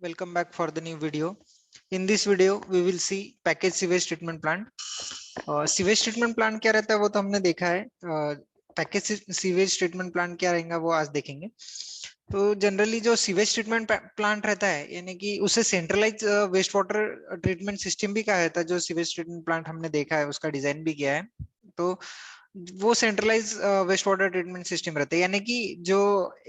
Welcome back for the new video. In this video, we will see package sewage treatment plant. Sewage treatment plant क्या रहता है वो तो हमने देखा है. पैकेज सीवेज ट्रीटमेंट प्लांट क्या रहेगा वो आज देखेंगे. तो जनरली जो सीवेज ट्रीटमेंट प्लांट रहता है यानी कि उसे centralise waste water treatment system भी कहा जाता है. जो सीवेज ट्रीटमेंट प्लांट हमने देखा है उसका डिजाइन भी किया है. तो वो centralise waste water treatment system रहता है यानी कि जो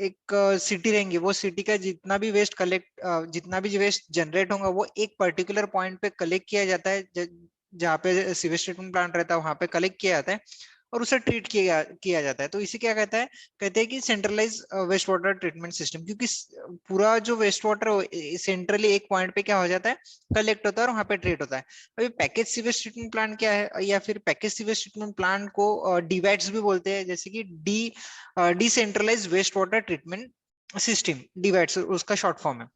एक सिटी रहेंगी वो सिटी का जितना भी वेस्ट कलेक्ट जितना भी वेस्ट जनरेट होगा वो एक पर्टिकुलर पॉइंट पे कलेक्ट किया जाता है. जहाँ पे सीवेज ट्रीटमेंट प्लांट रहता है वहां पे कलेक्ट किया जाता है और उसे ट्रीट किया जाता है. तो इसे क्या कहता है, कहते हैं कि centralise waste water treatment system. क्योंकि पूरा जो वेस्ट वाटर सेंट्रली एक पॉइंट पे क्या हो जाता है, कलेक्ट होता है और वहां पे ट्रीट होता है. अभी पैकेज सीवेज ट्रीटमेंट प्लांट क्या है, या फिर पैकेज सीवेज ट्रीटमेंट प्लांट को डीवैट्स भी बोलते हैं, जैसे कि decentralise waste water treatment system, डीवैट्स उसका शॉर्ट फॉर्म है.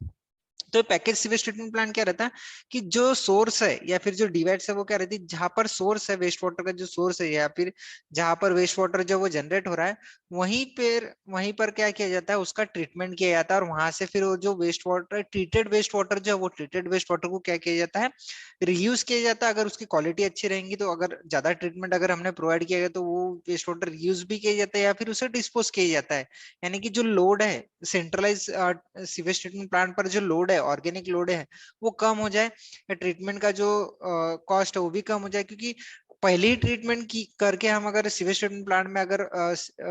तो पैकेज सीवेज ट्रीटमेंट प्लांट क्या रहता है कि जो सोर्स है या फिर जो डिवाइड्स है वो क्या रहती है, जहां पर सोर्स है वेस्ट वाटर का, जो सोर्स है या फिर जहां पर वेस्ट वाटर जो वो जनरेट हो रहा है वहीं पर क्या किया जाता है, उसका ट्रीटमेंट किया जाता है. और वहां से फिर वो जो waste water, treated waste water जो है वो ट्रीटेड वेस्ट वाटर को क्या किया जाता है, रियूज किया जाता है. अगर उसकी क्वालिटी अच्छी रहेंगी तो अगर ज्यादा ट्रीटमेंट अगर हमने प्रोवाइड किया गया तो वो वेस्ट वाटर रियूज भी किया जाता है या फिर उसे डिस्पोज किया जाता है. यानी कि जो लोड है सेंट्रलाइज सीवेज ट्रीटमेंट प्लांट पर, जो लोड है ऑर्गेनिक लोड है वो कम हो जाए, ट्रीटमेंट का जो कॉस्ट है वो भी कम हो जाए. क्योंकि पहले ही ट्रीटमेंट की करके हम अगर सीवेज ट्रीटमेंट प्लांट में अगर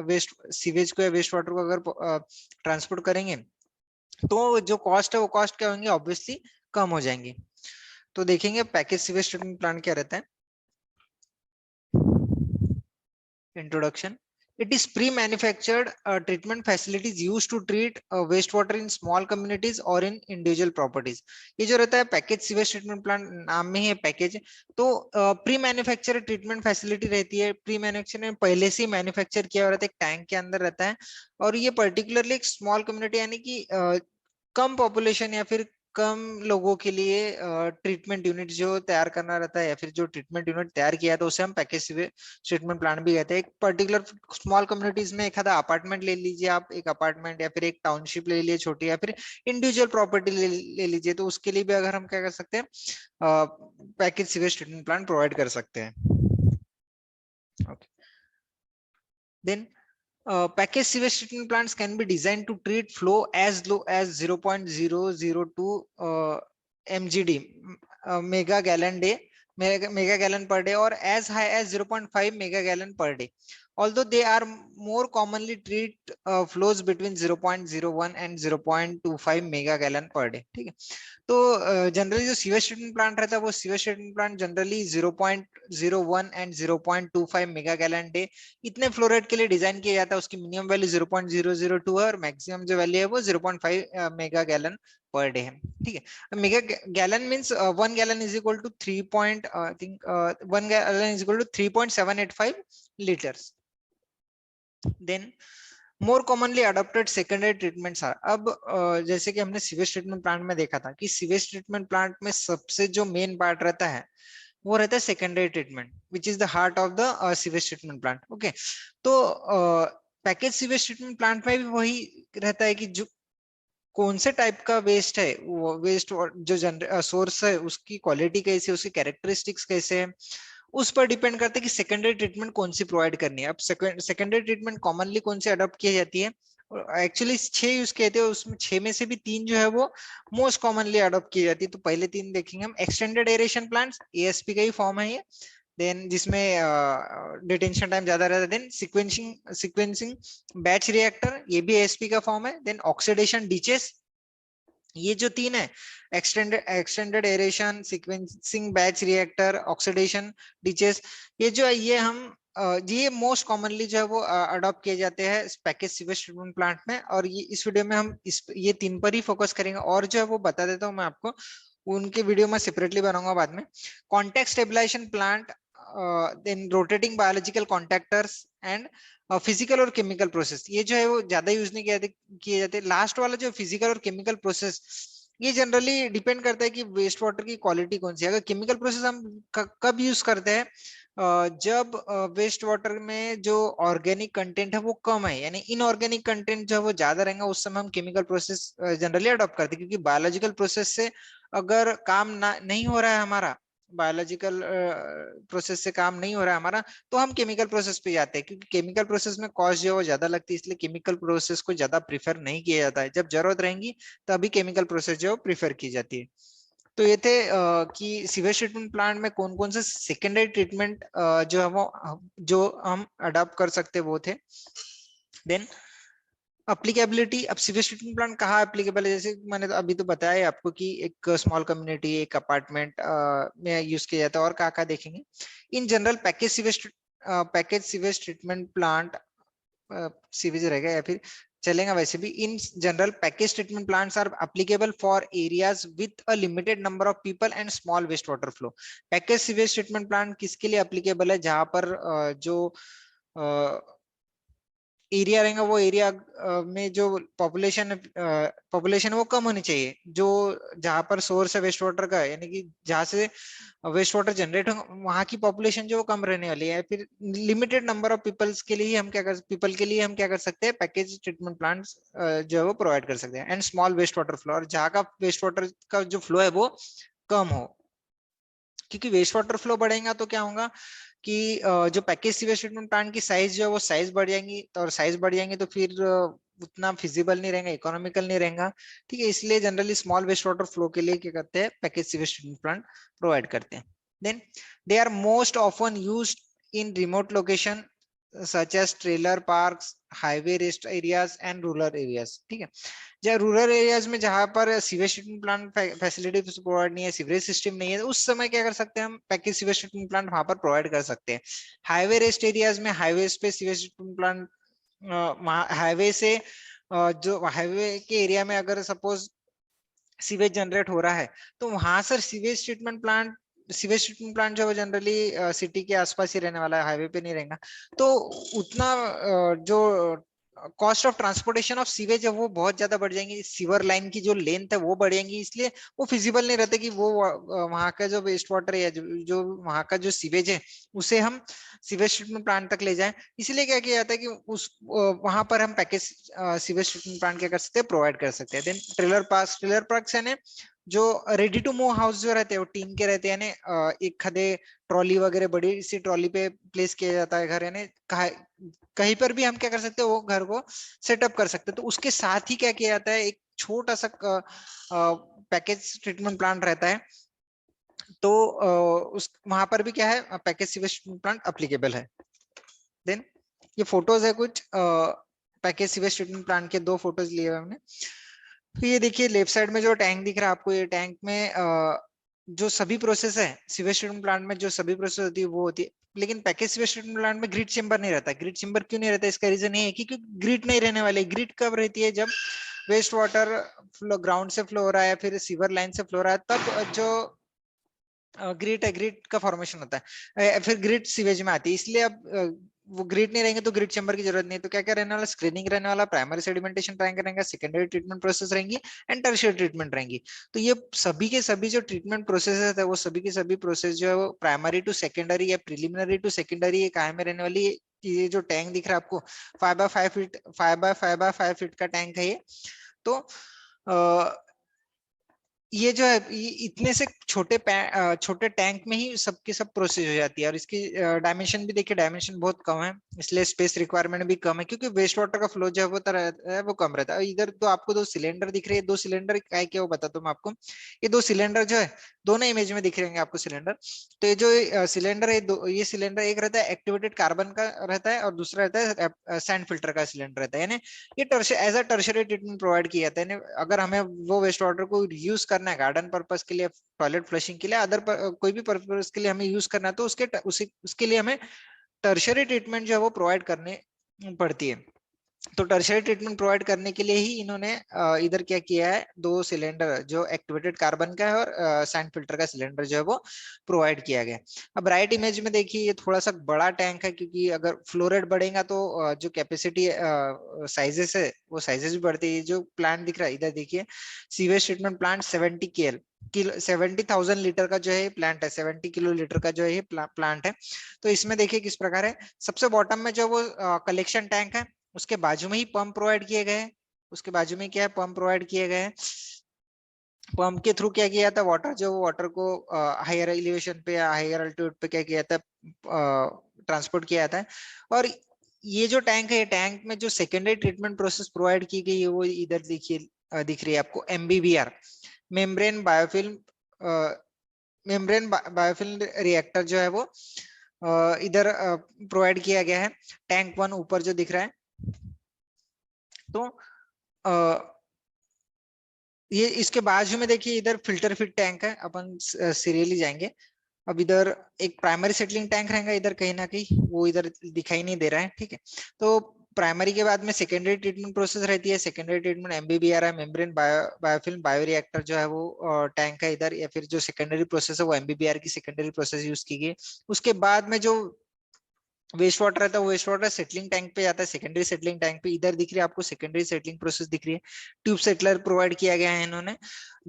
वेस्ट सीवेज को या वेस्ट वाटर को अगर ट्रांसपोर्ट करेंगे तो जो कॉस्ट है वो कॉस्ट क्या होंगे, ऑब्वियसली कम हो जाएंगे. तो देखेंगे पैकेज सीवेज ट्रीटमेंट प्लांट क्या रहता है. Introduction. It is pre-manufactured treatment facilities used to treat wastewater in small communities or in individual properties. ये जो रहता है पैकेज सीवेज ट्रीटमेंट प्लांट, नाम में ही है पैकेज. तो प्री मैन्युफैक्चर ट्रीटमेंट फैसिलिटी रहती है. प्री मैन्युफैक्चर में पहले से मैन्युफैक्चर किया हुआ रहता है, एक टैंक के अंदर रहता है. और ये पर्टिकुलरली एक स्मॉल कम्युनिटी यानी कि कम पॉपुलेशन या फिर कम लोगों के लिए ट्रीटमेंट यूनिट जो तैयार करना रहता है, या फिर जो ट्रीटमेंट यूनिट तैयार किया तो उसे हम पैकेज सीवेज ट्रीटमेंट प्लांट भी कहते हैं. एक पर्टिकुलर स्मॉल कम्युनिटीज में एक आधा अपार्टमेंट ले लीजिए आप, एक अपार्टमेंट या फिर एक टाउनशिप ले लीजिए छोटी, या फिर इंडिविजुअल प्रॉपर्टी ले लीजिए, तो उसके लिए भी अगर हम क्या कर सकते हैं, package sewage treatment plant provide कर सकते हैं. Okay. Then packaged sewage treatment plants can be designed to treat flow as low as 0.002 mgd, mega gallon day, mega gallon per day, or as high as 0.5 mega gallon per day. Although they are more commonly treat flows between 0.01 and 0.25 mega gallon per day. ठीक है. तो generally जो sewage treatment plant रहता है वो sewage treatment plant generally 0.01 and 0.25 mega gallon day इतने flow rate के लिए डिजाइन किया जाता है. उसकी मिनिमम वैल्यू 0.002 है और मैक्सिमम जो वैल्यू है वो 0.5 मेगा गैलन पर डे है. ठीक है. Mega gallon means 1 gallon is equal to 3 point I think 1 gallon is equal to 3.785 litres. Then more commonly adopted secondary treatments are. अब जैसे कि हमने सीवेज ट्रीटमेंट प्लांट में देखा था कि सीवेज ट्रीटमेंट प्लांट में सबसे जो मेन पार्ट रहता है वो रहता है secondary treatment, which is the heart of the sewage treatment plant. Okay. तो पैकेज सीवेज ट्रीटमेंट प्लांट में भी वही रहता है कि जो कौन से टाइप का वेस्ट है, वो वेस्ट जो सोर्स है उसकी क्वालिटी कैसी है, उसकी कैरेक्टरिस्टिक्स कैसे है, उस पर डिपेंड करता है कि सेकेंडरी ट्रीटमेंट कौन सी प्रोवाइड करनी है. अब सेकेंडरी ट्रीटमेंट कॉमनली कौन सी अडॉप्ट की जाती है, एक्चुअली 6 यूज कहते हैं, उसमें 6 में से भी 3 जो है वो मोस्ट कॉमनली अडॉप्ट की जाती है. तो पहले 3 देखेंगे हम. एक्सटेंडेड एरेशन प्लांट्स, एएसपी का ही फॉर्म है ये. देन जिसमें डिटेंशन टाइम ज्यादा रहता है. देन सीक्वेंसिंग बैच रिएक्टर, ये भी एएसपी का फॉर्म है. Then oxidation ditches. ये जो 3 है, extended aeration, sequencing batch reactor, oxidation ditches, ये जो है ये हम ये मोस्ट कॉमनली जो है वो अडॉप्ट किए जाते हैं पैकेज सीवेज ट्रीटमेंट प्लांट में. और ये इस वीडियो में हम ये 3 पर ही फोकस करेंगे. और जो है वो बता देता हूँ मैं आपको, उनके वीडियो में सेपरेटली बनाऊंगा बाद में. Contact stabilisation plant, then rotating biological contactors and physical और केमिकल प्रोसेस. ये जो है वो ज्यादा यूज नहीं किए जाते. लास्ट वाला जो फिजिकल और केमिकल प्रोसेस ये जनरली डिपेंड करता है कि वेस्ट वाटर की क्वालिटी कौन सी है। अगर केमिकल प्रोसेस हम कब यूज करते हैं, जब वेस्ट वाटर में जो ऑर्गेनिक कंटेंट है वो कम है, यानी इनऑर्गेनिक कंटेंट जो है वो ज्यादा रहेगा, उस समय हम केमिकल प्रोसेस जनरली अडॉप्ट करते हैं। क्योंकि बायोलॉजिकल प्रोसेस से अगर काम ना नहीं हो रहा है हमारा, बायोलॉजिकल प्रोसेस से काम नहीं हो रहा है हमारा, तो हम केमिकल प्रोसेस पे जाते हैं। क्योंकि केमिकल प्रोसेस में कॉस्ट जो है वो ज्यादा लगती है, इसलिए केमिकल प्रोसेस को ज्यादा प्रीफर नहीं किया जाता है। जब जरूरत रहेगी तभी केमिकल प्रोसेस जो प्रीफर की जाती है। तो ये थे कि सीवेज ट्रीटमेंट प्लांट में कौन कौन से सेकेंडरी ट्रीटमेंट जो है वो जो हम अडॉप्ट कर सकते हैं वो थे। देन अप्लीकेबिलिटी, अब सीवेज ट्रीटमेंट प्लांट कहाँ एप्लीकेबल है, जैसे मैंने तो अभी तो बताया है आपको कि एक स्मॉल कम्युनिटी, एक अपार्टमेंट में यूज किया जाता है, और कहाँ कहाँ देखेंगे। In general package sewage treatment plant, sewage रहेगा या फिर चलेगा वैसे भी। In general package treatment plants are applicable for areas with a limited number of people and small waste water flow. Package sewage treatment plant किसके लिए applicable है, जहां पर जो एरिया रहेगा, वो एरिया में जो पॉपुलेशन वो कम होनी चाहिए, जो जहां पर सोर्स है वेस्ट वाटर का, यानी कि जहां से वेस्ट वाटर जनरेट होगा वहां की पॉपुलेशन जो कम रहने वाली है। फिर लिमिटेड नंबर ऑफ पीपल के लिए हम क्या कर सकते हैं, पैकेज ट्रीटमेंट प्लांट्स जो है वो प्रोवाइड कर सकते हैं। And small waste water flow, और जहाँ का वेस्ट वाटर का जो फ्लो है वो कम हो। क्योंकि वेस्ट वाटर फ्लो बढ़ेगा तो क्या होगा कि जो पैकेज सीवेज ट्रीटमेंट प्लांट की साइज जो है वो साइज बढ़ जाएंगी, तो और साइज बढ़ जाएंगे तो फिर उतना फिजिबल नहीं रहेगा, इकोनॉमिकल नहीं रहेगा। ठीक है, इसलिए generally small waste water flow के लिए क्या करते हैं, package sewage treatment plant provide करते हैं। Then they are most often used in remote location such as trailer parks, highway rest areas and rural areas. ठीक है, जहाँ रूरल एरियाज में जहां पर sewage treatment plant facility provide नहीं है, सीवरेज सिस्टम नहीं है, उस समय क्या कर सकते हैं हम, पैकेज सीवेज ट्रीटमेंट प्लांट वहां पर प्रोवाइड कर सकते हैं। हाईवे रेस्ट एरियाज में, हाईवे पे सीवेज ट्रीटमेंट प्लांट, हाईवे से जो हाईवे के एरिया में अगर सपोज सीवेज जनरेट हो रहा है, तो वहां सर सीवेज ट्रीटमेंट प्लांट जो है जनरली सिटी के आसपास ही रहने वाला है, हाईवे पे नहीं रहेगा। तो उतना जो cost of transportation of sewage है वो बहुत ज्यादा बढ़ जाएंगी, सीवर लाइन की जो लेंथ है वो बढ़ेगी, इसलिए वो फिजिबल नहीं रहता कि वो वहां का जो वेस्ट वाटर है, जो वहां का जो सीवेज है उसे हम सीवेज ट्रीटमेंट प्लांट तक ले जाएं। इसलिए क्या किया जाता है कि उस वहां पर हम पैकेज सीवेज ट्रीटमेंट प्लांट क्या कर सकते हैं, प्रोवाइड कर सकते हैं। देन ट्रेलर पार्क यानी जो रेडी टू मूव हाउस जो रहते हैं वो टीन के रहते हैं, यानी एक खदे ट्रॉली वगैरह बड़ी सी ट्रॉली पे प्लेस किया जाता है घर, यानी कहीं पर भी हम क्या कर सकते हैं, वो घर को सेटअप कर सकते हैं। तो उसके साथ ही क्या किया जाता है, एक छोटा सा पैकेज ट्रीटमेंट प्लांट रहता है। तो उस वहां पर भी क्या है, package sewage treatment plant applicable है। देन ये फोटोज है कुछ पैकेज सीवेज ट्रीटमेंट प्लांट के, दो फोटोज लिए हुए हमने। तो ये देखिए लेफ्ट साइड में जो टैंक दिख रहा है आपको, ये टैंक में जो सभी प्रोसेस है सीवेज ट्रीटमेंट प्लांट में, जो सभी प्रोसेस होती है वो होती है। लेकिन पैकेज सीवेज ट्रीटमेंट प्लांट में ग्रिड चेंबर नहीं रहता। ग्रिड चेंबर क्यों नहीं रहता, इसका रीजन ये है कि ग्रिड नहीं रहने वाले। ग्रिड कब रहती है, जब वेस्ट वाटर फ्लो ग्राउंड से फ्लो हो रहा है, फिर सीवर लाइन से फ्लो हो रहा है, तब जो ग्रिड है, ग्रिड का फॉर्मेशन होता है, फिर ग्रिड सीवेज में आती है। इसलिए अब वो ग्रिड नहीं रहेंगे तो ग्रिड चेंबर की जरूरत नहीं है। तो क्या क्या रहने वाला, स्क्रीनिंग रहने वाला, प्राइमरी सेडिमेंटेशन टैंक रहेगा, सेकेंडरी ट्रीटमेंट प्रोसेस रहेंगी, एंड टर्शियरी ट्रीटमेंट रहेंगी। तो ये सभी के सभी जो ट्रीटमेंट प्रोसेस है वो सभी के सभी प्रोसेस जो है वो प्राइमरी टू सेकेंडरी या प्रिलिमिनरी टू सेकेंडरी ये कायम में रहने वाली है। ये जो टैंक दिख रहा है आपको 5x5 फीट, 5x5 का टैंक है ये। तो ये जो है ये इतने से छोटे टैंक में ही सबके सब प्रोसेस हो जाती है। और इसकी डायमेंशन भी देखिए, डायमेंशन बहुत कम है, इसलिए स्पेस रिक्वायरमेंट भी कम है, क्योंकि वेस्ट वाटर का फ्लो जो है वो रहता है वो कम रहता है। इधर तो आपको दो सिलेंडर दिख रहे हैं, दो सिलेंडर क्या है क्या वो बताता हूँ मैं आपको। ये दो सिलेंडर जो है दोनों इमेज में दिख रहे होंगे आपको सिलेंडर। तो ये जो सिलेंडर है, ये सिलेंडर एक रहता है एक्टिवेटेड कार्बन का रहता है, और दूसरा रहता है सैंड फिल्टर का सिलेंडर रहता है। यानी ये as a tertiary treatment provide किया जाता है। अगर हमें वो वेस्ट वाटर को यूज करना है गार्डन पर्पस के लिए, टॉयलेट फ्लशिंग के लिए, कोई भी पर्पस के लिए हमें यूज करना है, तो उसके लिए हमें टर्शरी ट्रीटमेंट जो है वो प्रोवाइड करने पड़ती है। तो टर्शियरी ट्रीटमेंट प्रोवाइड करने के लिए ही इन्होंने इधर क्या किया है, 2 सिलेंडर जो एक्टिवेटेड कार्बन का है और सैंड फिल्टर का सिलेंडर जो है वो प्रोवाइड किया गया। अब राइट इमेज में देखिए, ये थोड़ा सा बड़ा टैंक है, क्योंकि अगर फ्लो रेट बढ़ेगा तो जो कैपेसिटी साइजेस है वो साइजेस भी बढ़ती है। जो प्लांट दिख रहा है इधर देखिए, sewage treatment plant 70 KL kilo 70,000 litre का जो है प्लांट है, 70 किलो लीटर का जो है ये प्लांट है। तो इसमें देखिए किस प्रकार है, सबसे बॉटम में जो वो कलेक्शन टैंक है, उसके बाजू में ही पंप प्रोवाइड किए गए हैं। उसके बाजू में क्या है, पंप प्रोवाइड किए गए हैं। पंप के थ्रू क्या किया था, वाटर जो वाटर को हायर एलिवेशन पे या हायर अल्टीट्यूड पे क्या किया था, ट्रांसपोर्ट किया जाता है। और ये जो टैंक है, ये टैंक में जो सेकेंडरी ट्रीटमेंट प्रोसेस प्रोवाइड की गई है वो इधर देखिए, दिख रही है आपको, MBBR, membrane biofilm, membrane biofilm reactor जो है वो इधर प्रोवाइड किया गया है। टैंक 1 ऊपर जो दिख रहा है, तो ये इसके बाजू में देखिए इधर फिल्टर फिट टैंक है, अपन सीरियली जाएंगे। अब इधर एक प्राइमरी सेटलिंग टैंक रहेगा इधर कहीं ना कहीं, वो इधर दिखाई नहीं दे रहा है, ठीक है। तो प्राइमरी के बाद में सेकेंडरी ट्रीटमेंट प्रोसेस रहती है। सेकेंडरी ट्रीटमेंट MBBR है, मेम्ब्रेन बायोफिल्म बायोरिएक्टर जो है वो टैंक है इधर, या फिर जो सेकेंडरी प्रोसेस है वो MBBR की सेकेंडरी प्रोसेस यूज की गई। उसके बाद में जो वेस्ट वाटर रहता है, वेस्ट वाटर सेटलिंग टैंक पे जाता है, सेकेंडरी सेटलिंग टैंक पे। इधर दिख रही है आपको सेकेंडरी सेटलिंग प्रोसेस दिख रही है। ट्यूब सेटलर प्रोवाइड किया गया है इन्होंने,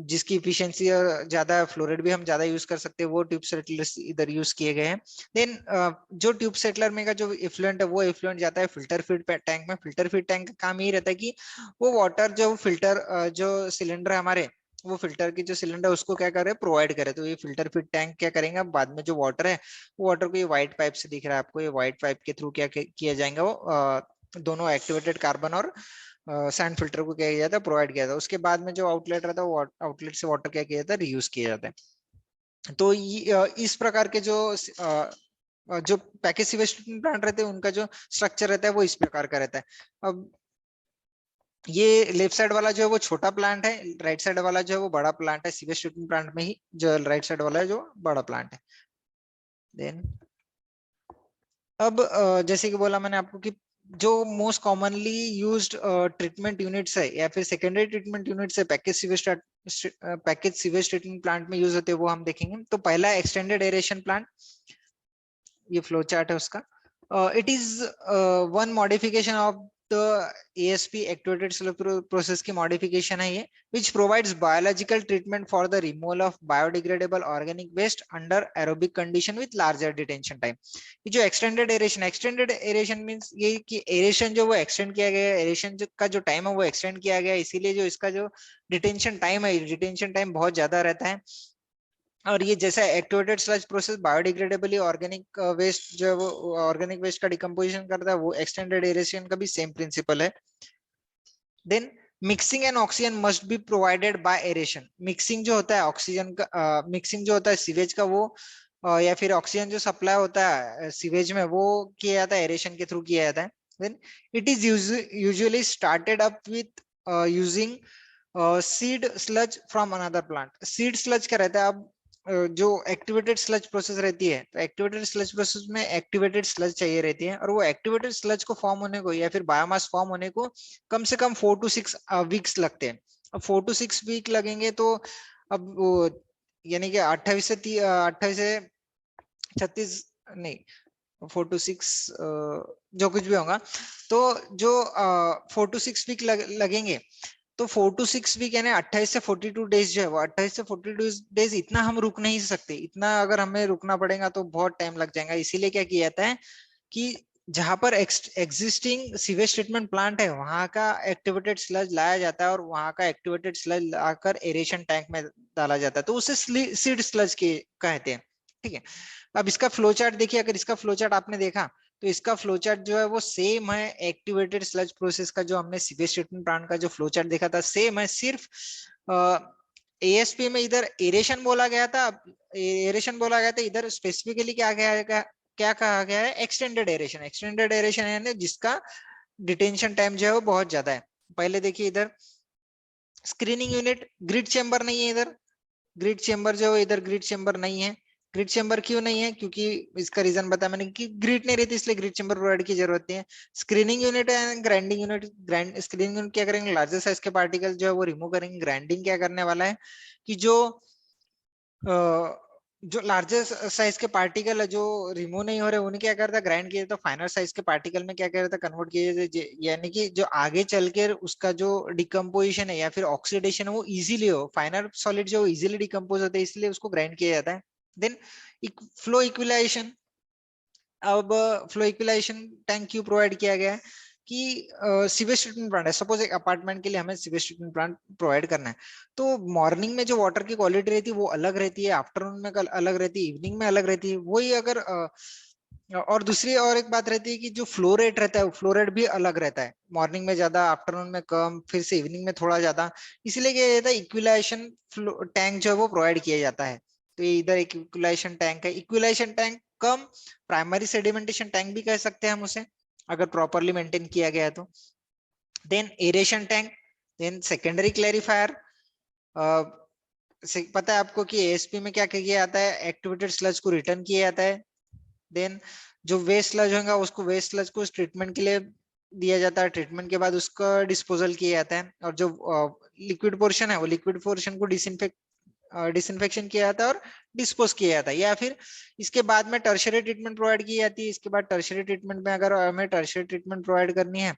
जिसकी इफिशियंसी और ज्यादा फ्लोरेट भी हम ज्यादा यूज कर सकते हैं, वो ट्यूब सेटलर इधर यूज किए गए हैं। देन जो ट्यूब सेटलर में का जो इफ्लुएंट है वो इफ्लुएंट जाता है फिल्टर फीड टैंक में। फिल्टर फीड टैंक का काम यही रहता है कि वो वाटर जो फिल्टर जो सिलेंडर हमारे, वो फिल्टर की जो सिलेंडर उसको क्या करे, प्रोवाइड करे। तो ये फिल्टर फिट टैंक क्या करेंगे, बाद में जो वाटर है, वो वाटर को ये व्हाइट पाइप से दिख रहा है आपको, ये व्हाइट पाइप के थ्रू क्या किया जाएगा, वो दोनों एक्टिवेटेड कार्बन और सैंड फिल्टर को क्या किया जाता है, प्रोवाइड किया जाता है। उसके बाद में जो आउटलेट रहता है, वो आउटलेट से वाटर क्या किया जाता है, रीयूज किया जाता है। तो इस प्रकार के जो पैकेज सीवेज ट्रीटमेंट प्लांट रहते हैं, उनका जो स्ट्रक्चर रहता है वो इस प्रकार का रहता है। अब ये लेफ्ट साइड वाला जो है वो छोटा प्लांट है, राइट साइड वाला जो है वो बड़ा प्लांट है। सीवेज ट्रीटमेंट प्लांट में ही जो राइट साइड वाला है जो बड़ा प्लांट है। देन अब जैसे कि बोला मैंने आपको कि जो most commonly used treatment units है या फिर सेकेंडरी ट्रीटमेंट यूनिट्स है पैकेज सीवेज ट्रीटमेंट प्लांट में यूज होते हैं, वो हम देखेंगे। तो पहला एक्सटेंडेड एरेशन प्लांट, ये फ्लो चार्ट है उसका। It is one modification of the ASP activated slug process की मॉडिफिकेशन है ये, which provides biological treatment for the removal of biodegradable organic waste under aerobic condition with larger detention time। ये जो extended aeration means ये कि aeration जो वो extend किया गया है, एरेशन का जो टाइम है वो एक्सटेंड किया गया है, इसीलिए जो इसका जो डिटेंशन टाइम है, डिटेंशन टाइम बहुत ज्यादा रहता है। और ये जैसा activated sludge process biodegradably organic waste जो है वो ऑर्गेनिक वेस्ट का डिकम्पोजिशन करता है, वो एक्सटेंडेड एरेशन का भी सेम प्रिंसिपल है। Then mixing and oxygen must be provided by aeration. Mixing जो होता है ऑक्सीजन का, मिक्सिंग जो होता है सीवेज का, वो या फिर ऑक्सीजन जो सप्लाई होता है सीवेज में, वो किया जाता है एरेशन के थ्रू किया जाता है। Then it is usually started up with using seed sludge from another plant. Seed sludge क्या रहता है, अब जो एक्टिवेटेड स्लज प्रोसेस रहती है, तो एक्टिवेटेड स्लज प्रोसेस में एक्टिवेटेड स्लज चाहिए रहती है, और वो एक्टिवेटेड स्लज को फॉर्म होने को या फिर बायोमास फॉर्म होने को कम से कम 4 to 6 वीक्स लगते हैं। अब 4 to 6 वीक लगेंगे तो अब वो यानी कि 28 से 36 नहीं, 4 to 6 जो कुछ भी होगा, तो जो 4 to 6 वीक लगेंगे। तो 4 to 6 वीक यानी 28 से 42 डेज जो है वो 28 से 42 डेज, इतना हम रुक नहीं सकते। इतना अगर हमें रुकना पड़ेगा तो बहुत टाइम लग जाएगा। इसीलिए क्या किया जाता है कि जहां पर एग्जिस्टिंग सीवेज ट्रीटमेंट प्लांट है, वहां का एक्टिवेटेड स्लज लाया जाता है और वहां का एक्टिवेटेड स्लज लाकर एरेशन टैंक में डाला जाता है, तो उसे सीड स्लज के कहते हैं, ठीक है। अब इसका फ्लो चार्ट देखिए, अगर इसका फ्लो चार्ट आपने देखा तो इसका फ्लो चार्ट जो है वो सेम है एक्टिवेटेड स्लज प्रोसेस का, जो हमने सीवेज ट्रीटमेंट प्लांट का जो फ्लो चार्ट देखा था सेम है। सिर्फ ASP में इधर एरेशन बोला गया था, इधर स्पेसिफिकली क्या कहा गया है, एक्सटेंडेड एरेशन। एक्सटेंडेड एरेशन है जिसका डिटेंशन टाइम जो है वो बहुत ज्यादा है। पहले देखिए इधर स्क्रीनिंग यूनिट, ग्रिड चेंबर नहीं है इधर, ग्रिड चेंबर जो है इधर ग्रिड चेंबर नहीं है। ग्रिड चेंबर क्यों नहीं है? क्योंकि इसका रीजन बताया मैंने कि ग्रिड नहीं रहती, इसलिए ग्रिड चेंबर प्रोवाइड की जरूरत नहीं है। Screening unit and grinding unit, screening unit क्या करेंगे, लार्जर साइज के पार्टिकल जो है वो रिमूव करेंगे। ग्राइंडिंग क्या करने वाला है कि जो लार्जेस्ट साइज के पार्टिकल है जो रिमूव नहीं हो रहे उन्हें क्या करता है, ग्राइंड किया जाता है। फाइनल साइज के पार्टिकल में क्या करता है, कन्वर्ट किया जाता है, यानी कि जो आगे चल के उसका जो डिकम्पोजिशन है या फिर ऑक्सीडेशन है वो इजीली हो, फाइनल सॉलिड जो इजीली डिकम्पोज होता है, इसलिए उसको ग्राइंड किया जाता है। Then flow equalisation. अब फ्लो इक्विलाइजेशन टैंक क्यों प्रोवाइड किया गया है कि सीवेज ट्रीटमेंट प्लांट है, सपोज एक अपार्टमेंट के लिए हमें सीवेज ट्रीटमेंट प्लांट प्रोवाइड करना है, तो मॉर्निंग में जो वाटर की क्वालिटी रहती है वो अलग रहती है, आफ्टरनून में अलग रहती है, इवनिंग में अलग रहती है। वही अगर और दूसरी और एक बात रहती है कि जो फ्लो रेट रहता है, फ्लो रेट भी अलग रहता है, मॉर्निंग में ज्यादा, आफ्टरनून में कम, फिर से इवनिंग में थोड़ा ज्यादा। इसलिए क्या रहता है, इक्विलाइजेशन टैंक जो है वो प्रोवाइड किया जाता है। तो ये इधर एक इक्विलाइजेशन टैंक है। इक्विलाइजेशन टैंक कम प्राइमरी सेडिमेंटेशन टैंक भी कह सकते हैं हम उसे, अगर प्रॉपरली मेंटेन किया गया है तो। Then aeration tank, then secondary clarifier. पता है आपको कि एएसपी में क्या किया जाता है, एक्टिवेटेड स्लज को रिटर्न किया जाता है। देन जो वेस्ट स्लज होगा उसको, वेस्ट स्लज को ट्रीटमेंट के लिए दिया जाता है, ट्रीटमेंट के बाद उसका डिस्पोजल किया जाता है। और जो लिक्विड पोर्शन है वो लिक्विड पोर्शन को डिसइंफेक्शन किया जाता है और डिस्पोज किया जाता है। या फिर इसके बाद में टर्शरी ट्रीटमेंट प्रोवाइड की जाती है। इसके बाद टर्शरी ट्रीटमेंट में अगर हमें टर्शरी ट्रीटमेंट प्रोवाइड करनी है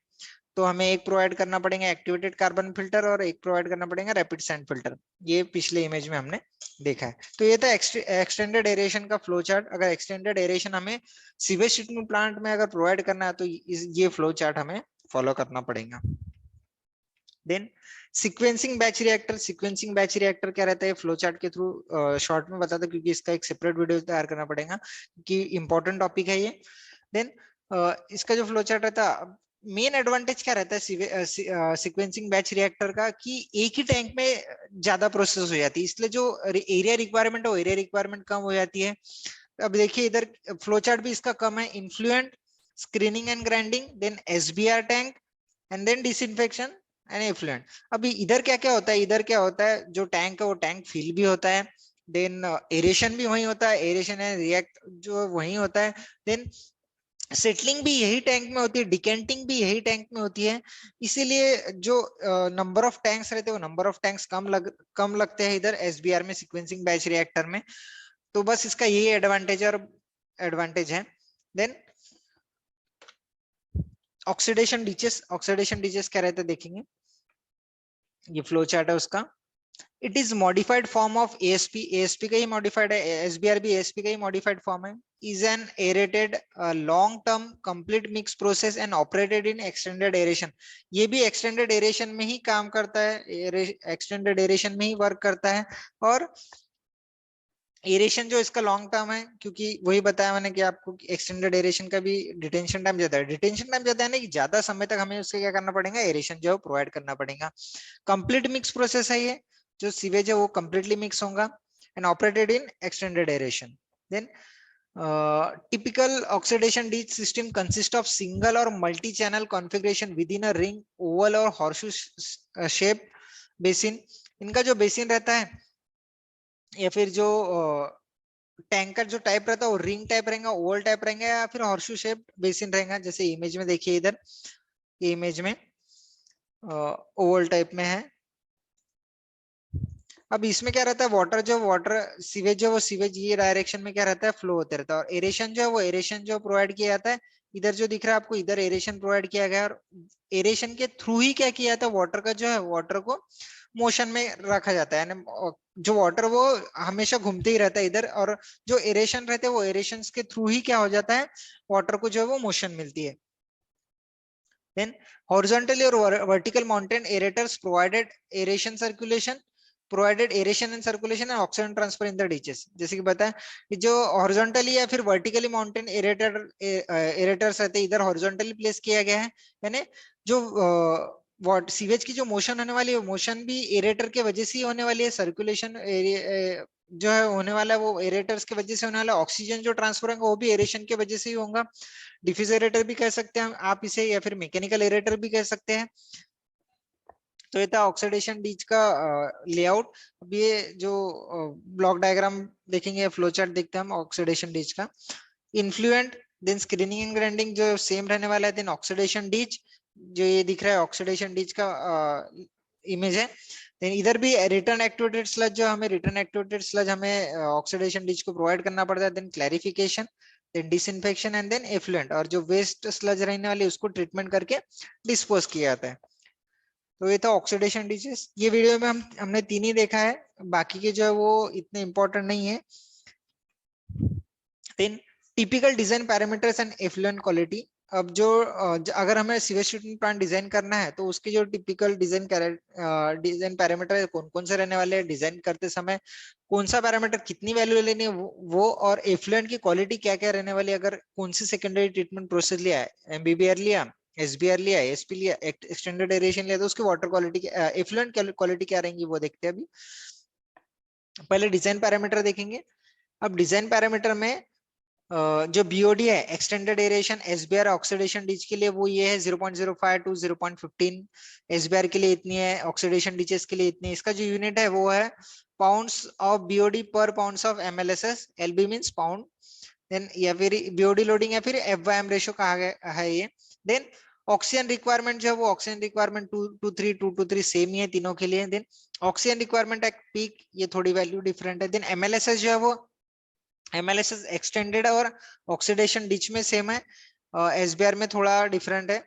तो हमें एक प्रोवाइड करना पड़ेगा एक्टिवेटेड कार्बन फिल्टर और एक प्रोवाइड करना पड़ेगा रैपिड सैंड फिल्टर। ये पिछले इमेज में हमने देखा है। तो ये था एक्सटेंडेड एरेशन का फ्लो चार्ट। अगर एक्सटेंडेड एरेशन हमें सीवेज ट्रीटमेंट प्लांट में अगर प्रोवाइड करना है तो ये फ्लो चार्ट हमें फॉलो करना पड़ेगा। Then sequencing batch reactor. Sequencing batch reactor क्या रहता है, फ्लो चार्ट के थ्रू शॉर्ट में बताता, क्योंकि इसका एक सेपरेट वीडियो तैयार करना पड़ेगा कि इंपॉर्टेंट टॉपिक है ये। देन इसका जो फ्लो चार्ट रहता है, मेन एडवांटेज क्या रहता है सीक्वेंसिंग बैच रिएक्टर का, कि एक ही टैंक में ज्यादा प्रोसेस हो जाती है, इसलिए जो एरिया रिक्वायरमेंट है वो एरिया रिक्वायरमेंट कम हो जाती है। अब देखिए इधर फ्लो चार्ट भी इसका कम है, influent, screening and grinding, then SBR tank, and then disinfection and effluent. अभी इधर क्या क्या होता है, इधर क्या होता है, जो टैंक है वो टैंक फिल भी होता है, देन एरेशन भी वही होता है, एरेशन एंड रिएक्ट जो वही होता है, देन सेटलिंग भी यही टैंक में होती है, डिकेंटिंग भी यही टैंक में होती है। इसीलिए जो नंबर ऑफ टैंक्स रहते हैं वो नंबर ऑफ टैंक्स कम लगते हैं इधर एसबीआर में, सीक्वेंसिंग बैच रिएक्टर में। तो बस इसका यही एडवांटेज है। Then oxidation ditches. Oxidation ditches क्या रहता है देखेंगे, ये फ्लो चार्ट है उसका। It is modified form of ASP, ASP का ही मॉडिफाइड है, एसबीआर भी एएसपी का ही मॉडिफाइड फॉर्म है। Is an aerated long term complete mix process and operated in extended aeration. ये भी एक्सटेंडेड एरेशन में ही काम करता है, एक्सटेंडेड एरेशन में ही वर्क करता है। और एरेशन जो इसका लॉन्ग टर्म है, क्योंकि वही बताया मैंने कि आपको एक्सटेंडेड एरेशन का भी डिटेंशन टाइम ज्यादा है, डिटेंशन टाइम ज्यादा है ना, कि ज्यादा समय तक हमें उससे क्या करना पड़ेगा, एरेशन जो प्रोवाइड करना पड़ेगा। कंप्लीट मिक्स प्रोसेस है ये, जो सीवेज है वो कंप्लीटली मिक्स होगा and operated in extended aeration. Then typical oxidation ditch system consist of single or multi-channel configuration within a ring, oval और horseshoe shape basin। इनका जो बेसिन रहता है या फिर जो टैंकर जो टाइप रहता है वो रिंग टाइप रहेगा, ओवल टाइप रहेगा, या फिर हॉर्सशू शेप बेसिन रहेगा। जैसे इमेज में देखिए इधर, ये इमेज में ओवल टाइप में है। अब इसमें क्या रहता है, वाटर सीवेज जो वो सीवेज ये डायरेक्शन में क्या रहता है, फ्लो होते रहता है। और एरेशन जो है वो एरेशन जो प्रोवाइड किया जाता है, इधर जो दिख रहा है आपको, इधर एरेशन प्रोवाइड किया गया है। और एरेशन के थ्रू ही क्या किया जाता है, वाटर का जो है वाटर को मोशन में रखा जाता है, यानी जो वाटर वो हमेशा घूमते ही रहता है इधर, और जो एरेशन रहते हैं वो एरेशन के थ्रू ही क्या हो जाता है, वाटर को जो है वो मोशन मिलती है। Then horizontally or vertical mountain aerators provided aeration and circulation and oxygen transfer in the ditches। जैसे कि बताया कि जो हॉरिजॉन्टली या फिर वर्टिकली माउंटेन एरेटर्स रहते हैं, इधर हॉरिजॉन्टली प्लेस किया गया है, यानी जो सीवेज की जो मोशन होने वाली है, मोशन भी एरेटर के वजह से ही होने वाली है। सर्कुलेशन जो है होने वाला है वो एरेटर्स के वजह से होने वाला है। ऑक्सीजन जो ट्रांसफर होगा वो भी एरेशन के वजह से ही होगा। डिफ्यूज एरेटर भी कह सकते हैं आप इसे, या फिर मैकेनिकल एरेटर भी कह सकते हैं। तो ये था ऑक्सीडेशन डीच का लेआउट। अब ये जो ब्लॉक डायग्राम देखेंगे, फ्लो चार्ट देखते हैं हम ऑक्सीडेशन डीच का। Influent, then screening and grinding जो सेम रहने वाला है, देन ऑक्सीडेशन डीच जो ये दिख रहा है ऑक्सीडेशन डीच का इमेज है। देन इधर भी रिटर्न एक्टिवेटेड स्लज, जो हमें रिटर्न एक्टिवेटेड स्लज हमें ऑक्सीडेशन डीच को प्रोवाइड करना पड़ता है। Then clarification, then disinfection and then effluent, और जो वेस्ट स्लज रहने वाली उसको ट्रीटमेंट करके डिस्पोज किया जाता है। तो ये था ऑक्सीडेशन डीचेस। ये वीडियो में हमने तीन ही देखा है, बाकी के जो है वो इतने इंपॉर्टेंट नहीं है। Then typical design parameters and effluent quality. अब जो अगर हमें सीवेज ट्रीटमेंट प्लांट डिजाइन करना है तो उसके जो टिपिकल डिजाइन पैरामीटर है कौन कौन से रहने वाले हैं, डिजाइन करते समय कौन सा पैरामीटर कितनी वैल्यू लेनी है वो और एफ्लुएंट की क्वालिटी क्या क्या रहने वाली है, अगर कौन सी सेकेंडरी ट्रीटमेंट प्रोसेस लिया है, एमबीबीआर लिया, एसबीआर लिया, एसपी लिया, एक्सटेंडेड एरेशन लिया, तो उसकी वाटर क्वालिटी, एफ्लुएंट क्वालिटी क्या रहेंगी वो देखते हैं अभी। पहले डिजाइन पैरामीटर देखेंगे। अब डिजाइन पैरामीटर में जो बीओडी है, एक्सटेंडेड एरेशन, एसबीआर ऑक्सीडेशन डीच के लिए वो ये है 0.05 टू 0.15, एसबीआर के लिए इतनी है, ऑक्सीडेशन डीचेस के लिए इतनी। इसका जो यूनिट है वो है pounds of BOD per pounds of MLSS, LB means pound, then या फिर बीओडी लोडिंग या फिर एफ/एम रेशियो कहा गया है ये। देन ऑक्सीजन रिक्वायरमेंट जो है वो ऑक्सीजन रिक्वायरमेंट 2 to 3 सेम ही है तीनों के लिए। Then oxygen requirement at peak, ये थोड़ी वैल्यू डिफरेंट है। देन एमएलएसएस जो है वो एमएलएसएस एक्सटेंडेड और ऑक्सीडेशन डिच में सेम है, एसबीआर में थोड़ा डिफरेंट है।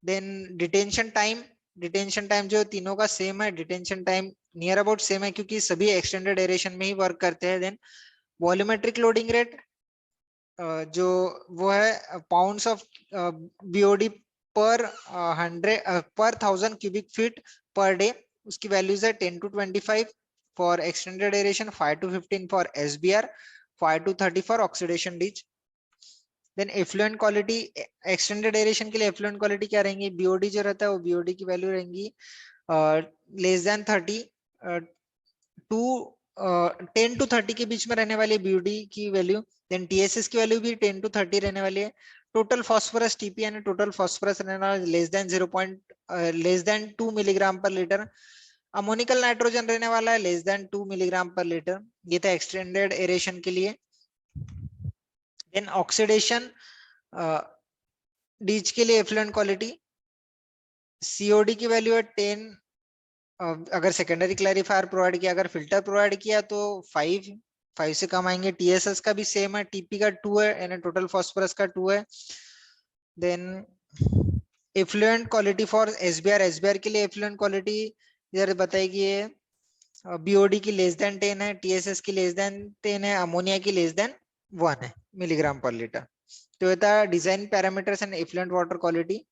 देन डिटेंशन टाइम जो तीनों का सेम है, detention time near about same है क्योंकि सभी एक्सटेंडेड एरेशन में ही वर्क करते हैं। देन वॉल्यूमेट्रिक लोडिंग रेट जो वो है pounds of BOD per 1000 cubic feet per day, उसकी वैल्यूज है 10 to 25 for extended aeration, 5 to 15 for SBR, 5 to 30 for oxidation ditch. Then effluent quality, extended aeration के लिए एफ्लुएंट क्वालिटी क्या रहेंगी, BOD जो रहता है वो बीओडी की वैल्यू रहेंगी लेस देन 30 टू 10 to 30 के बीच में रहने वाली बीओडी की वैल्यू। देन टीएसएस की वैल्यू भी 10 to 30 रहने वाली है। टोटल फास्फोरस टीपी यानी टोटल फास्फोरस रहने वाला लेस देन 2 मिलीग्राम पर लीटर। अमोनिकल नाइट्रोजन रहने वाला है लेस देन 2 मिलीग्राम पर लीटर। ये था एक्सटेंडेड एरेशन के लिए। देन ऑक्सीडेशन डीच के लिए एफ्लुएंट क्वालिटी, सीओडी की वैल्यू है 10, अगर सेकेंडरी क्लैरिफायर प्रोवाइड किया, अगर फिल्टर प्रोवाइड किया तो 5 से कम आएंगे। टीएसएस का भी सेम है, टीपी का 2 है यानी टोटल फास्फोरस का 2 है। Then effluent quality for SBR के लिए एफ्लुएंट क्वालिटी इधर बताएगी है बीओडी की लेस देन 10 है, टीएसएस की लेस देन 10 है, अमोनिया की लेस देन 1 है मिलीग्राम पर लीटर। तो ये था design parameters and effluent water quality.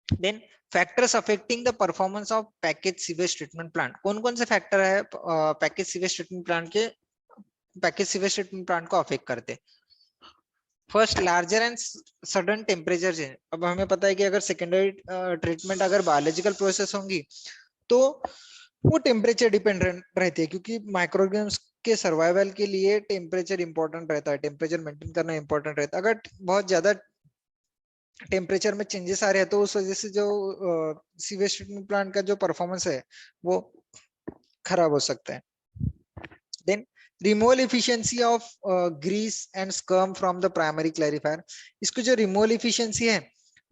Then factors affecting the performance of package sewage treatment plant. कौन कौन से फैक्टर है पैकेज सीवेज ट्रीटमेंट प्लांट को अफेक्ट करते। First, larger and sudden temperature change. अब हमें पता है कि अगर सेकेंडरी ट्रीटमेंट अगर बायोलॉजिकल प्रोसेस होंगी तो वो टेम्परेचर डिपेंड रहती है क्योंकि माइक्रोऑर्गेनिम्स के सर्वाइवल के लिए टेम्परेचर इंपॉर्टेंट रहता है, टेम्परेचर मेंटेन करना इंपॉर्टेंट रहता है। अगर बहुत ज्यादा टेम्परेचर में चेंजेस आ रहे हैं तो उस वजह से जो सीवेज ट्रीटमेंट प्लांट का जो परफॉर्मेंस है वो खराब हो सकता है। Then removal efficiency of grease and sperm from the primary clarifier. इसको जो रिमूवल एफिशिएंसी है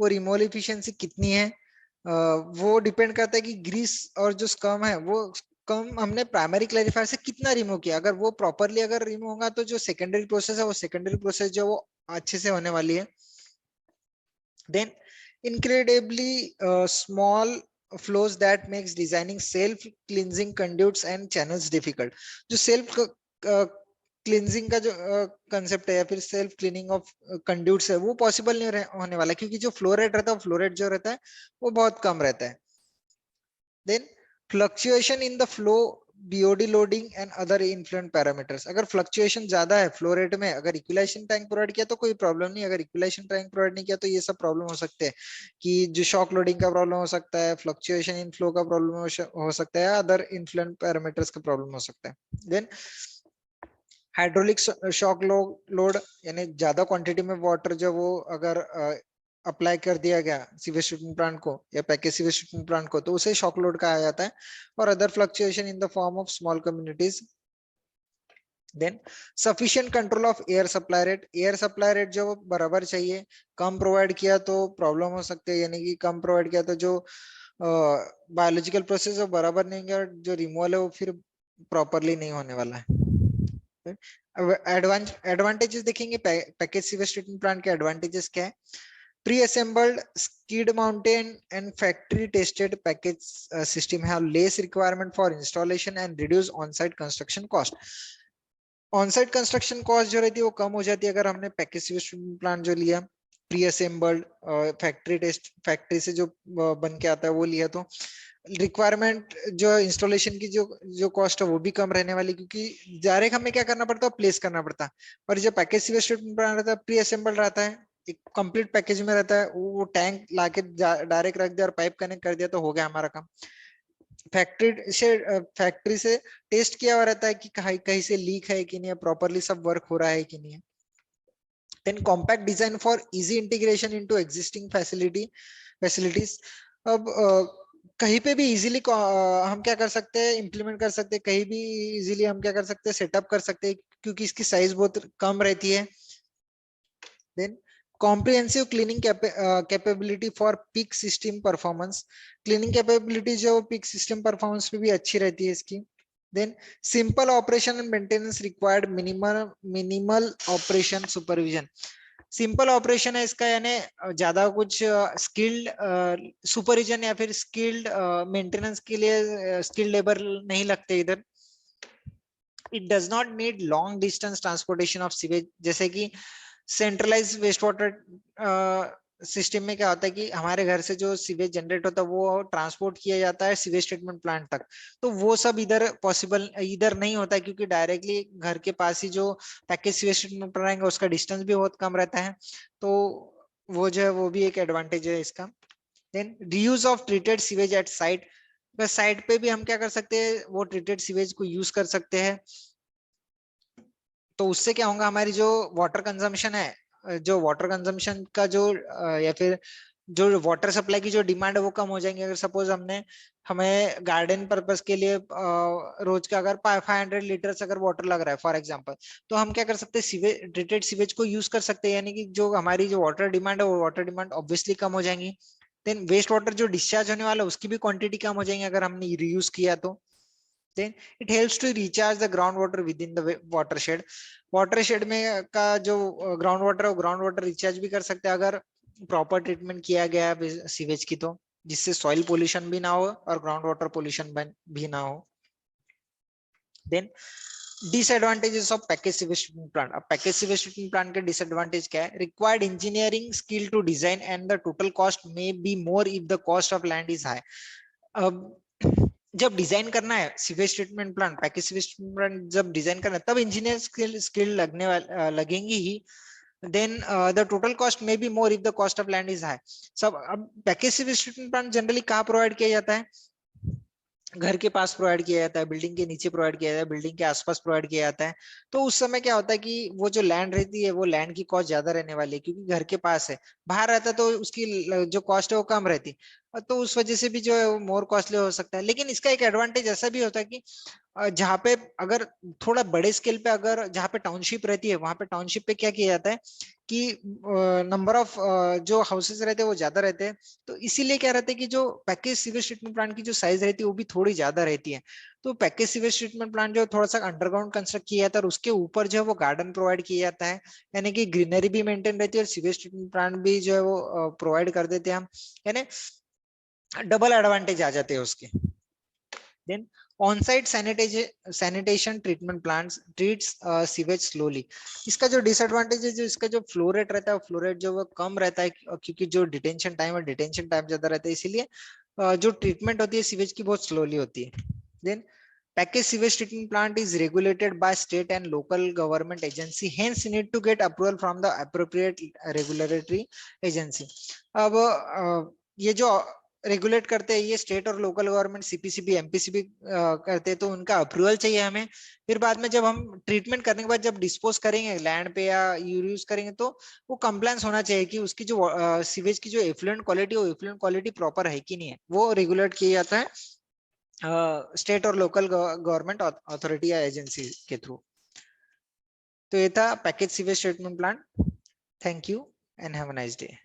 वो रिमूवल एफिशिएंसी कितनी है वो डिपेंड करता है कि ग्रीस और जो स्पर्म है वो कम हमने प्राइमरी क्लैरिफायर से कितना रिमूव किया। अगर वो प्रॉपरली अगर रिमूव होगा तो जो सेकेंडरी प्रोसेस है वो सेकेंडरी प्रोसेस जो वो अच्छे से होने वाली है। Then incredibly small flows that makes designing self cleansing conduits and channels difficult। जो self क्लींजिंग का जो कंसेप्ट है या फिर सेल्फ क्लीनिंग ऑफ कंड्यूट्स है वो पॉसिबल नहीं होने वाला क्योंकि जो फ्लो रेट रहता है फ्लो रेट जो रहता है वो बहुत कम रहता है। Then fluctuation in the flow, BOD loading and other influent parameters. अगर फ्लक्चुएशन ज्यादा है फ्लो रेट में, अगर इक्विलाइजेशन टैंक प्रोवाइड किया तो कोई प्रॉब्लम नहीं, अगर इक्विलाइजेशन टैंक प्रोवाइड नहीं किया तो ये सब प्रॉब्लम हो सकते हैं कि जो शॉक लोडिंग का प्रॉब्लम हो सकता है, फ्लक्चुएशन इन फ्लो का प्रॉब्लम हो सकता है, अदर इन्फ्लुएंट पैरामीटर्स का प्रॉब्लम हो सकता है। देन हाइड्रोलिक शॉक लोड यानी ज्यादा क्वांटिटी में वाटर जो वो अगर अप्लाई कर दिया गया सीवेज ट्रीटमेंट प्लांट को या पैकेज सीवेज ट्रीटमेंट प्लांट को, तो उसे शॉक लोड कहा जाता है। और other fluctuation in the form of small communities. Than sufficient control of air supply rate, air supply rate जो बराबर चाहिए, कम प्रोवाइड किया तो प्रॉब्लम हो सकती है, यानी कि कम प्रोवाइड किया तो जो बायोलॉजिकल प्रोसेस है बराबर नहीं होंगे, और जो रिमूवल है वो फिर प्रॉपरली नहीं होने वाला है। एडवांटेजेस देखेंगे, पैकेज सीवेज ट्रीटमेंट प्लांट के एडवांटेजेस क्या है। Pre assembled skid mountain and factory tested package system have less requirement for installation and reduce on-site construction cost. On-site construction cost जो रहती है वो कम हो जाती है अगर हमने पैकेज सीवेज ट्रीटमेंट प्लांट जो लिया, pre assembled factory test, factory से जो बन के आता है वो लिया, तो रिक्वायरमेंट जो इंस्टॉलेशन की जो कॉस्ट है वो भी कम रहने वाली, क्योंकि डायरेक्ट हमें क्या करना पड़ता है, प्लेस करना पड़ता है। और जो पैकेज सीवेज ट्रीटमेंट प्लांट रहता है प्री असेंबल्ड रहता है, एक कंप्लीट पैकेज में रहता है, वो टैंक लाके डायरेक्ट रख दिया और पाइप कनेक्ट कर दिया तो हो गया हमारा काम। फैक्ट्री से टेस्ट किया हुआ रहता है कि कहीं से लीक है कि नहीं है, प्रॉपरली सब वर्क हो रहा है कि नहीं है। Then compact design for easy integration into existing facilities. अब कहीं पे भी इजीली हम क्या कर सकते हैं, इम्प्लीमेंट कर सकते हैं, कहीं भी इजीली हम क्या कर सकते हैं, सेटअप कर सकते हैं, क्योंकि इसकी साइज बहुत कम रहती है। Then comprehensive cleaning capability for peak system performance, cleaning capability जो peak system performance पे भी अच्छी रहती है इसकी। then simple operation and maintenance required minimal operation supervision, simple operation है इसका, यानी ज्यादा कुछ स्किल्ड सुपरविजन या फिर स्किल्ड मेंटेनेंस के लिए स्किल्ड लेबर नहीं लगते इधर। It does not need long distance transportation of sewage, जैसे कि सेंट्रलाइज वेस्ट वाटर सिस्टम में क्या होता है कि हमारे घर से जो सीवेज जनरेट होता है वो ट्रांसपोर्ट किया जाता है सीवेज ट्रीटमेंट प्लांट तक, तो वो सब इधर पॉसिबल इधर नहीं होता है, क्योंकि डायरेक्टली घर के पास ही जो पैकेज सीवेज ट्रीटमेंट प्लांट है उसका डिस्टेंस भी बहुत कम रहता है, तो वो जो है वो भी एक एडवांटेज है इसका। Then reuse of treated sewage at site, बस साइट पे भी हम क्या कर सकते हैं, वो ट्रीटेड सीवेज को यूज कर सकते हैं, तो उससे क्या होगा, हमारी जो वाटर कंजम्पशन है, जो वाटर कंजम्पशन का जो या फिर जो वाटर सप्लाई की जो डिमांड है वो कम हो जाएंगे। अगर सपोज हमें गार्डन पर्पस के लिए रोज का अगर 500 लीटर्स अगर वाटर लग रहा है फॉर एग्जांपल, तो हम क्या कर सकते हैं, सीवेज ट्रीटेड सीवेज को यूज कर सकते हैं, यानी कि जो हमारी जो वाटर डिमांड है वो वाटर डिमांड ऑब्वियसली कम हो जाएंगी। देन वेस्ट वाटर जो डिस्चार्ज होने वाला है उसकी भी क्वांटिटी कम हो जाएंगी अगर हमने रीयूज किया तो। then it helps to recharge the groundwater within the watershed, watershed में का जो ग्राउंड वाटर है वो ग्राउंड वाटर रिचार्ज भी कर सकते हैं अगर प्रॉपर ट्रीटमेंट किया गया है सीवेज की, तो जिससे सॉइल पोल्यूशन भी ना हो और ग्राउंड वाटर पोल्यूशन भी ना हो। Then disadvantages of package sewage treatment plant, अब पैकेज सीवेज ट्रीटमेंट प्लांट के डिसएडवांटेज क्या है, required engineering skill to design and the total cost may be more if the cost of land is high. अब जब design करना है sewage treatment plant, package sewage treatment plant जब design करना है तब इंजीनियर स्किल लगेंगी ही। Then the total cost may be more if the cost of land is high. सब अब package sewage treatment plant generally कहाँ प्रोवाइड किया जाता है, घर के पास प्रोवाइड किया जाता है, बिल्डिंग के नीचे प्रोवाइड किया जाता है, बिल्डिंग के आसपास प्रोवाइड किया जाता है, तो उस समय क्या होता है कि वो जो लैंड रहती है वो लैंड की कॉस्ट ज्यादा रहने वाली है, क्योंकि घर के पास है, बाहर रहता तो उसकी जो कॉस्ट है वो कम रहती, तो उस वजह से भी जो है वो मोर कॉस्टली हो सकता है। लेकिन इसका एक एडवांटेज ऐसा भी होता है कि जहाँ पे अगर थोड़ा बड़े स्केल पे अगर जहाँ पे टाउनशिप रहती है वहां पे टाउनशिप पे क्या किया जाता है कि नंबर ऑफ जो हाउसेस रहते हैं वो ज्यादा रहते हैं, तो इसीलिए क्या रहता है कि जो पैकेज सीवेज ट्रीटमेंट प्लांट की जो साइज रहती है वो भी थोड़ी ज्यादा रहती है, तो पैकेज सीवेज ट्रीटमेंट प्लांट जो थोड़ा सा अंडरग्राउंड कंस्ट्रक्ट किया जाता है और उसके ऊपर जो है वो गार्डन प्रोवाइड किया जाता है, यानी कि ग्रीनरी भी मेंटेन रहती है और सीवेज ट्रीटमेंट प्लांट भी जो है वो प्रोवाइड कर देते हैं हम, यानी डबल एडवांटेज आ जाते हैं उसके। Then on site sanitation treatment plants treats sewage slowly, इसका जो डिसएडवांटेज है, जो इसका जो फ्लो रेट रहता है वो फ्लो रेट जो वो कम रहता है, क्योंकि जो डिटेंशन टाइम ज्यादा रहता है, इसीलिए जो ट्रीटमेंट होती है सीवेज की बहुत स्लोली होती है। Then package sewage treatment plant is regulated by state and local government agency, hence need to get approval from the appropriate regulatory agency। अब ये जो रेगुलेट करते हैं ये स्टेट और लोकल गवर्नमेंट, सीपीसीबी एमपीसीबी करते हैं, तो उनका अप्रूवल चाहिए हमें। फिर बाद में जब हम ट्रीटमेंट करने के बाद जब डिस्पोज करेंगे लैंड पे या यूज करेंगे, तो वो कंप्लायंस होना चाहिए कि उसकी जो सीवेज की जो एफ्लुएंट क्वालिटी, वो एफ्लुएंट क्वालिटी प्रॉपर है कि नहीं है, वो रेगुलेट किया जाता है स्टेट और लोकल गवर्नमेंट अथॉरिटी या एजेंसी के थ्रू। तो ये था package sewage treatment plant. Thank you and have a nice day.